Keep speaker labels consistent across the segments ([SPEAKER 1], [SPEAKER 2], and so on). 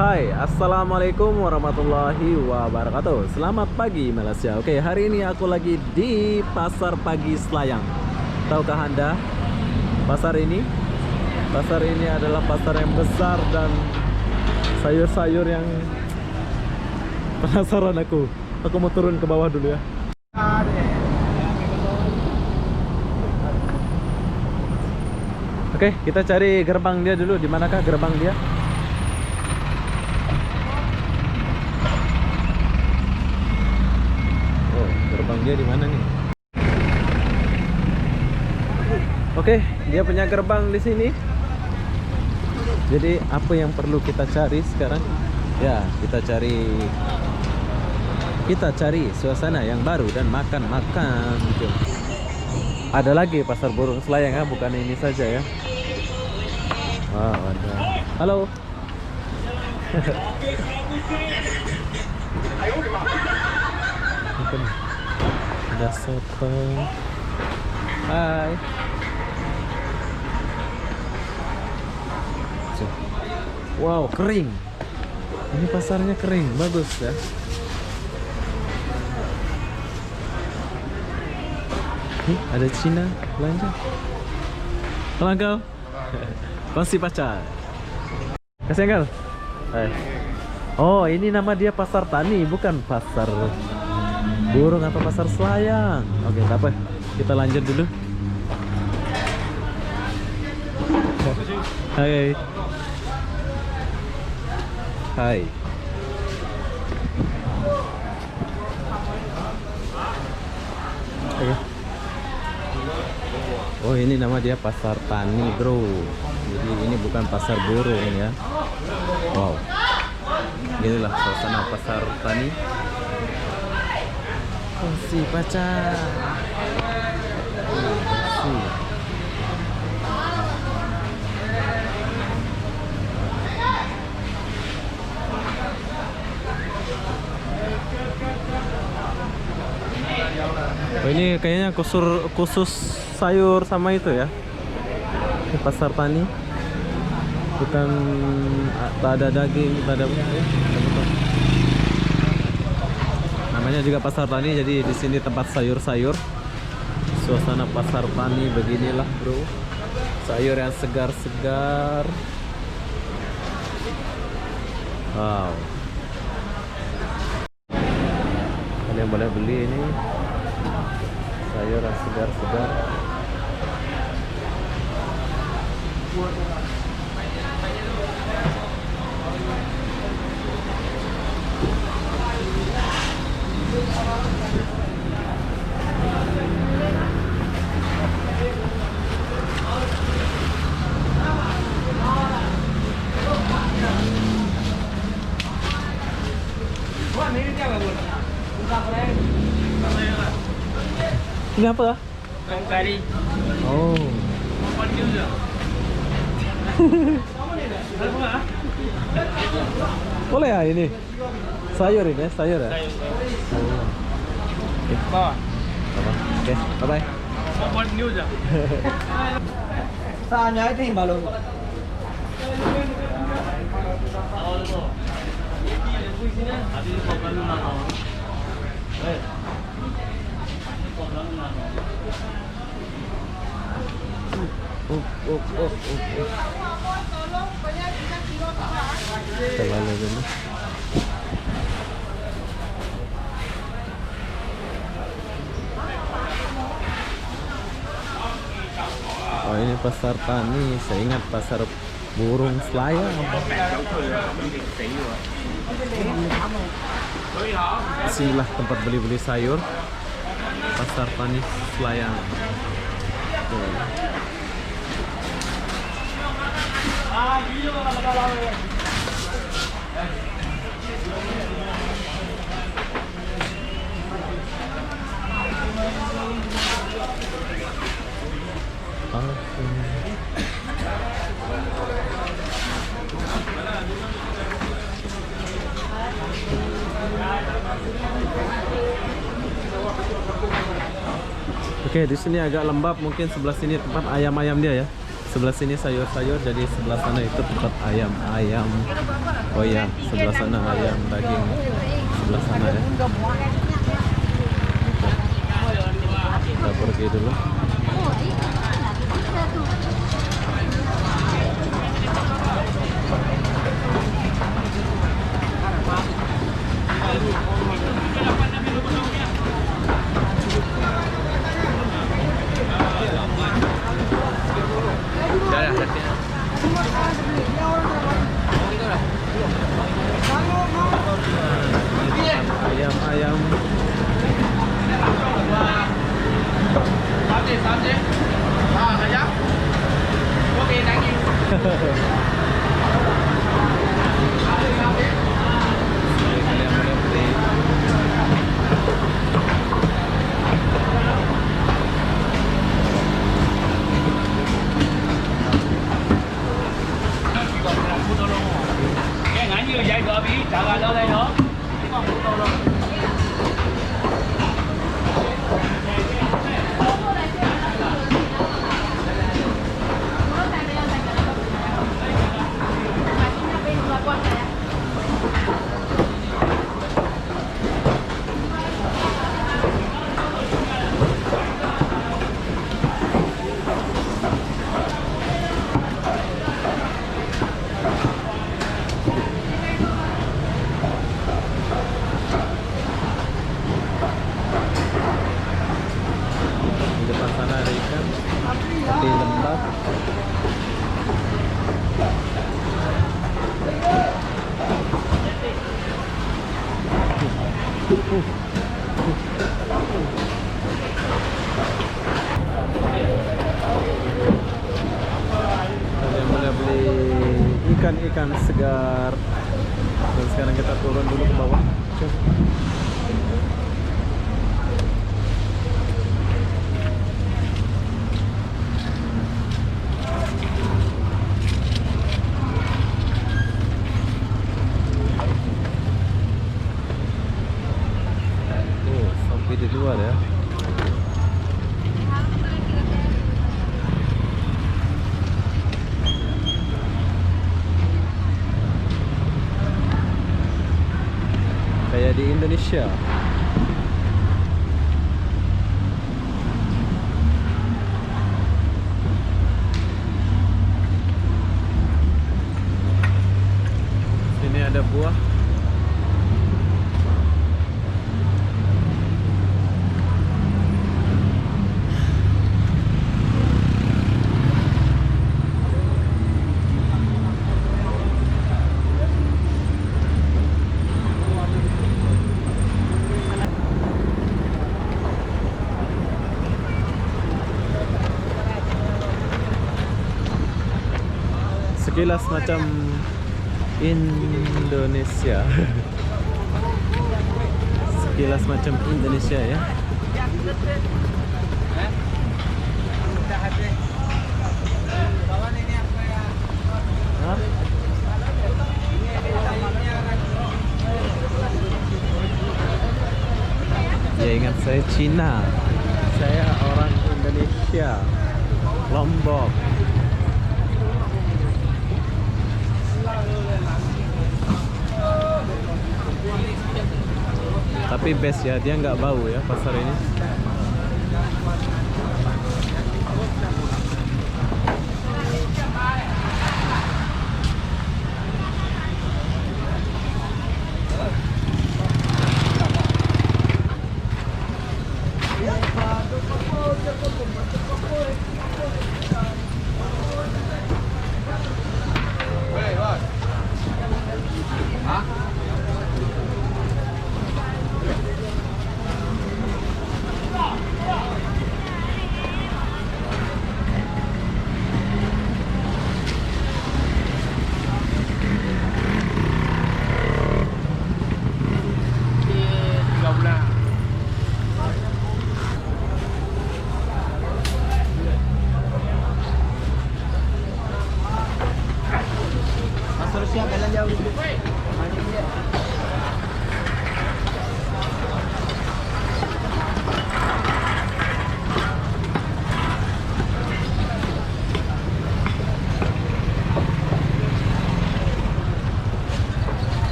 [SPEAKER 1] Hai, assalamualaikum warahmatullahi wabarakatuh. Selamat pagi Malaysia. Oke, hari ini aku lagi di Pasar Pagi Selayang. Tahukah Anda pasar ini? Pasar ini adalah pasar yang besar dan sayur-sayur yang penasaran aku. Aku mau turun ke bawah dulu ya. Oke, kita cari gerbang dia dulu. Di manakah gerbang dia? Gerbang dia di mana nih? Oke, dia punya gerbang di sini. Jadi apa yang perlu kita cari sekarang? Ya, kita cari suasana yang baru dan makan-makan gitu. Ada lagi pasar burung Selayang ya, bukan ini saja ya. Wow, ada. Halo. Ada soto. Hai. Wow, kering. Ini pasarnya kering, bagus ya. Ada Cina belanja. Halo Uncle. Kongsi pacar. Kasih Uncle. Hai. Oh, ini nama dia pasar tani, bukan pasar burung atau pasar Selayang. Oke, tak apa. Kita lanjut dulu. Hai. Hai. Oke. Oh, ini nama dia pasar tani, bro. Jadi ini bukan pasar burung ya. Wow. Inilah suasana pasar tani. Si pacar. Oh, ini kayaknya khusus sayur sama itu ya. Ini pasar tani. Bukan, tak ada daging, tak ada. Namanya juga pasar tani, jadi di sini tempat sayur-sayur. Suasana pasar tani beginilah, bro. Sayur yang segar-segar. Wow. Kalian boleh beli ini sayur yang segar-segar. Ini apa?
[SPEAKER 2] Kari.
[SPEAKER 1] Oh. Boleh ya ini? Sayur ini, sayur ya? Oh. Oke.
[SPEAKER 2] Bawa.
[SPEAKER 1] Oke, bye-bye.
[SPEAKER 2] Buat news ya.
[SPEAKER 3] Tanya itu yang balon.
[SPEAKER 1] Terlalu gini. Oh, ini pasar tani. Saya ingat pasar burung Selayang. Disinilah tempat beli-beli sayur. Pasar tani Selayang. Tuh. Oke, di sini agak lembab, mungkin sebelah sini tempat ayam-ayam dia ya. Sebelah sini sayur-sayur, jadi sebelah sana itu tempat ayam. Oh iya, sebelah sana ayam daging. Sebelah sana ya. Kita pergi dulu. Ayam. Kalian boleh beli.
[SPEAKER 2] Cái ngã như vậy rồi bị trả lại đâu đây nữa. Cái con phụ đâu.
[SPEAKER 1] Di depan sana ada ikan, tapi lembab. Kalian boleh beli ikan-ikan segar. Dan sekarang kita turun dulu ke bawah. Cuk. Sampai di luar ya. Kayak di Indonesia. Sini ada buah. Sekilas macam Indonesia. Sekilas macam Indonesia ya. Hah? Ya ingat saya Cina. Saya orang Indonesia. Lombok. Tapi best ya, dia nggak bau ya pasar ini.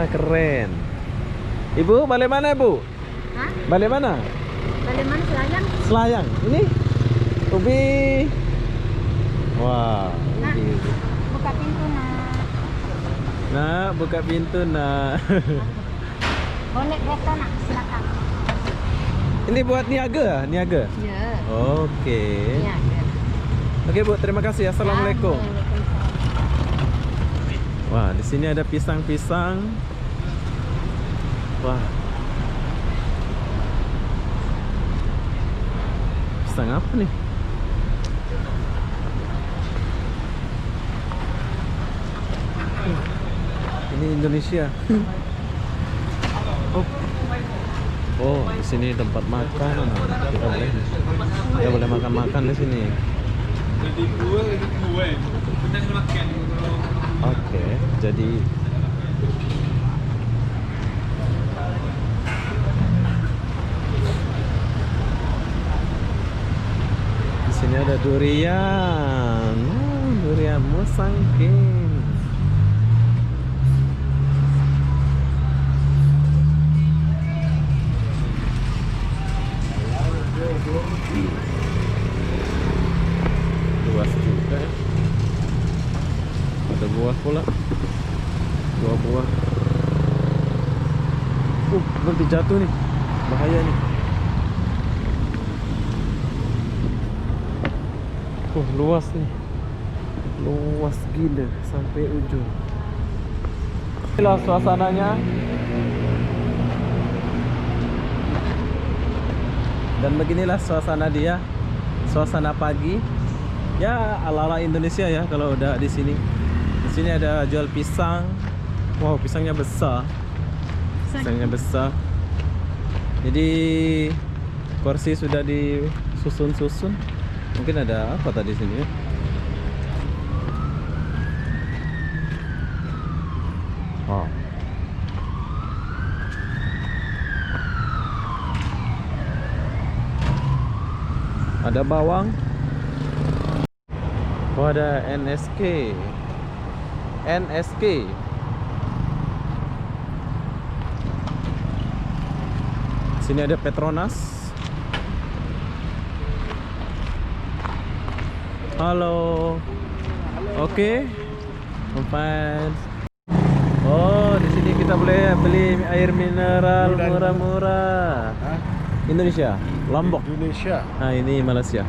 [SPEAKER 1] keren. Ibu, balik mana ibu?
[SPEAKER 3] Hah?
[SPEAKER 1] Balik mana?
[SPEAKER 3] Balik mana Selayang?
[SPEAKER 1] Selayang. Ini ubi. Wah,
[SPEAKER 3] Nah.
[SPEAKER 1] ubi.
[SPEAKER 3] Buka pintu nak.
[SPEAKER 1] Nah, buka pintu nak.
[SPEAKER 3] Boleh kereta nak, silakan.
[SPEAKER 1] Ini buat niaga, niaga.
[SPEAKER 3] Ya.
[SPEAKER 1] Oke.
[SPEAKER 3] Ya.
[SPEAKER 1] Oke Bu, terima kasih. Assalamualaikum. Wah, di sini ada pisang-pisang. Wah. Pisang apa nih? Ini Indonesia. Oh. Oh, di sini tempat makan. Kita boleh makan-makan di sini. Oke, jadi di sini ada durian. Durian musangking. Luas juga ya. Ada buah pula. Buah-buah. Nanti jatuh nih. Bahaya nih. Luas nih. Luas gila sampai ujung. Inilah suasananya. Dan beginilah suasana dia. Suasana pagi. Ya ala-ala Indonesia ya kalau udah di sini. Di sini ada jual pisang. Wow, pisangnya besar. Pisangnya besar. Jadi kursi sudah disusun-susun. Mungkin ada apa tadi sini ya? Wow. Ada bawang. Oh, ada NSK. NSK. Sini ada Petronas. Halo. Oke. Fine. Oh, di sini kita boleh beli air mineral murah-murah. Indonesia, Lombok.
[SPEAKER 4] Indonesia.
[SPEAKER 1] Nah, ini Malaysia.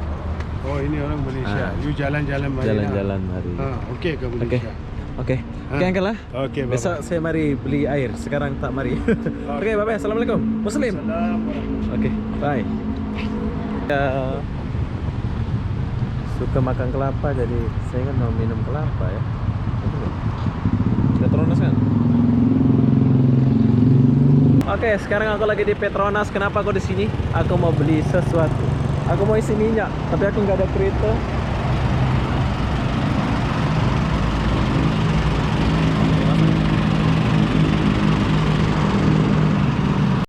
[SPEAKER 4] Oh, ini orang Malaysia. You jalan-jalan mari.
[SPEAKER 1] Jalan-jalan mari.
[SPEAKER 4] Okey ke Malaysia?
[SPEAKER 1] Oke. Oke, Uncle lah.
[SPEAKER 4] Okey, bye-bye.
[SPEAKER 1] Besok saya mari beli air. Sekarang tak mari. Oke, bye-bye. Assalamualaikum. Muslim. Oke, bye. Ya, suka makan kelapa, jadi saya kan mau minum kelapa ya. Petronas kan? Oke, sekarang aku lagi di Petronas. Kenapa aku di sini? Aku mau beli sesuatu. Aku mau isi minyak, tapi aku nggak ada kereta.